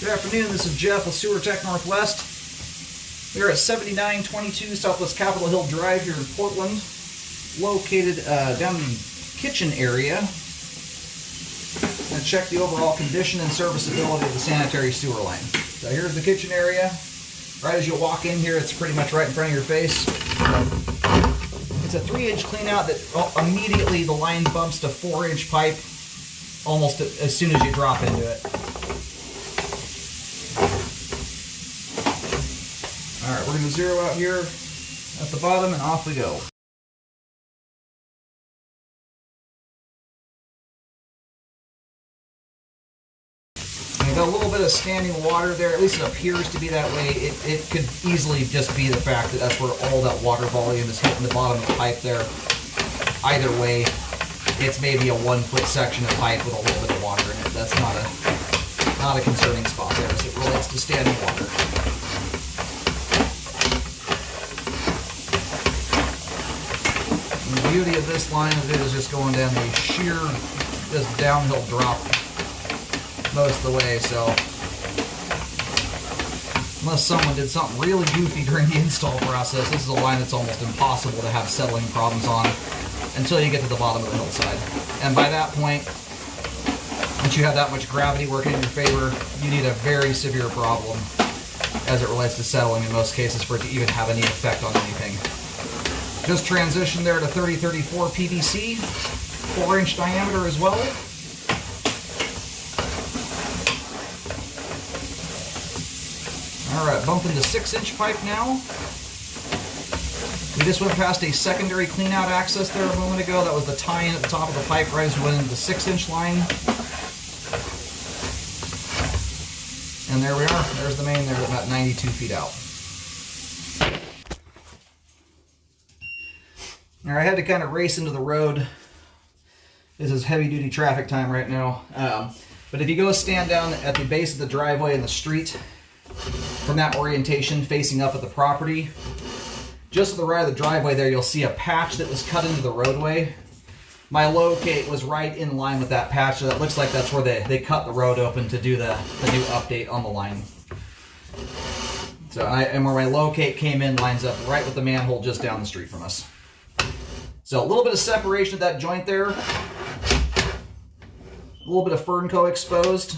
Good afternoon, this is Jeff with Sewer Tech Northwest. We are at 7922 Southwest Capitol Hill Drive here in Portland, located down in the kitchen area. And check the overall condition and serviceability of the sanitary sewer line. So here's the kitchen area. Right as you walk in here, it's pretty much right in front of your face. It's a 3-inch clean out that immediately the line bumps to 4-inch pipe almost as soon as you drop into it. Alright, we're going to zero out here at the bottom and off we go. And got a little bit of standing water there, at least it appears to be that way. It could easily just be the fact that that's where all that water volume is hitting the bottom of the pipe there. Either way, it's maybe a 1-foot section of pipe with a little bit of water in it. That's not a concerning spot there as it relates to standing water. And the beauty of this line of it is just going down a sheer, just downhill drop most of the way, so unless someone did something really goofy during the install process, this is a line that's almost impossible to have settling problems on until you get to the bottom of the hillside. And by that point, once you have that much gravity working in your favor, you need a very severe problem as it relates to settling in most cases for it to even have any effect on anything. Just transition there to 3034 PVC, 4-inch diameter as well. Alright, bump into 6-inch pipe now. We just went past a secondary cleanout access there a moment ago. That was the tie-in at the top of the pipe right as we went into the 6-inch line. And there we are. There's the main there, about 92 feet out. Alright, I had to kind of race into the road. This is heavy-duty traffic time right now. But if you go stand down at the base of the driveway in the street, from that orientation facing up at the property, just to the right of the driveway there, you'll see a patch that was cut into the roadway. My locate was right in line with that patch, so that looks like that's where they cut the road open to do the new update on the line. So, and where my locate came in lines up right with the manhole just down the street from us. So a little bit of separation of that joint there. A little bit of Fernco exposed.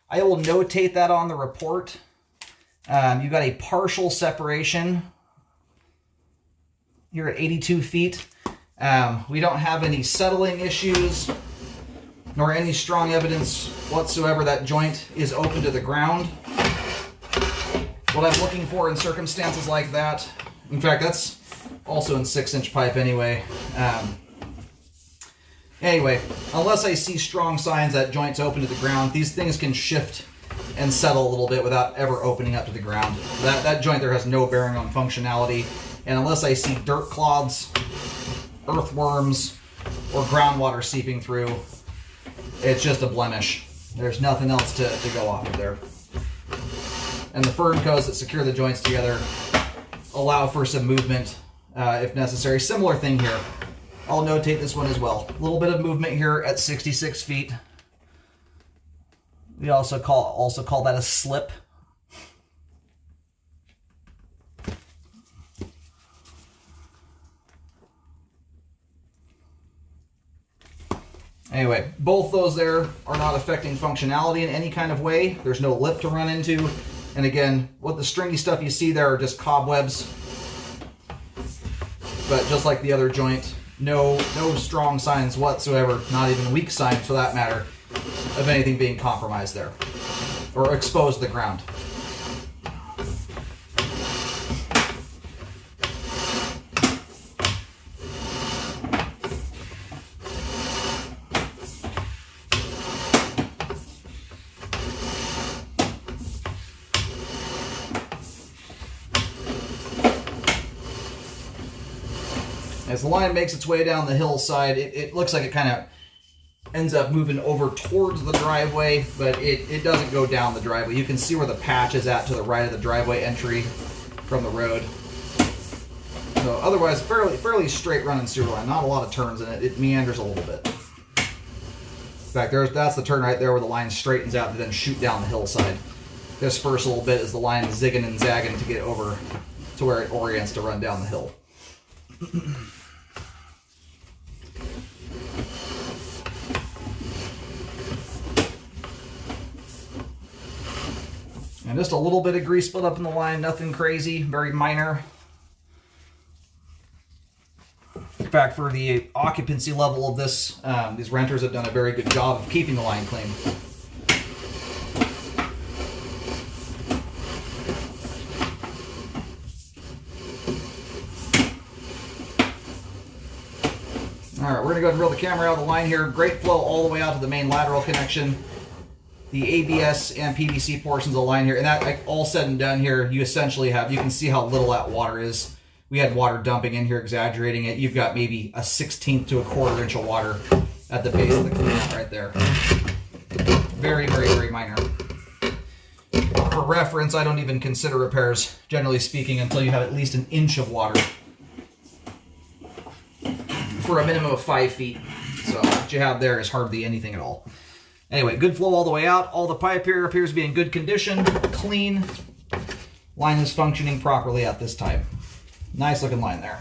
I will notate that on the report. You've got a partial separation here at 82 feet. We don't have any settling issues nor any strong evidence whatsoever that joint is open to the ground. What I'm looking for in circumstances like that, in fact, that's also in 6-inch pipe anyway. Anyway, unless I see strong signs that joint's open to the ground, these things can shift and settle a little bit without ever opening up to the ground. That joint there has no bearing on functionality, and unless I see dirt clods, earthworms, or groundwater seeping through, it's just a blemish. There's nothing else to go off of there. And the Ferncos that secure the joints together allow for some movement if necessary. Similar thing here. I'll notate this one as well. A little bit of movement here at 66 feet. We also call that a slip. Anyway, both those there are not affecting functionality in any kind of way. There's no lip to run into. And again, what the stringy stuff you see there are just cobwebs. But just like the other joint, no strong signs whatsoever, not even weak signs for that matter, of anything being compromised there or exposed to the ground. As the line makes its way down the hillside, it looks like it kind of ends up moving over towards the driveway, but it doesn't go down the driveway. You can see where the patch is at to the right of the driveway entry from the road. So otherwise, fairly straight running sewer line. Not a lot of turns in it. It meanders a little bit. In fact, that's the turn right there where the line straightens out to then shoot down the hillside. disperse a little bit as the line is zigging and zagging to get over to where it orients to run down the hill. And just a little bit of grease split up in the line, nothing crazy, very minor. In fact, for the occupancy level of this, these renters have done a very good job of keeping the line clean. All right, we're gonna go ahead and reel the camera out of the line here. Great flow all the way out to the main lateral connection. The ABS and PVC portions of the line here, and that, like, all said and done here, you essentially have, you can see how little that water is. We had water dumping in here, exaggerating it. You've got maybe a 1/16 to a 1/4 inch of water at the base of the cleanout right there. Very, very, very minor. For reference, I don't even consider repairs, generally speaking, until you have at least an inch of water for a minimum of 5 feet. So what you have there is hardly anything at all. Anyway, good flow all the way out. All the pipe here appears to be in good condition, clean. Line is functioning properly at this time. Nice looking line there.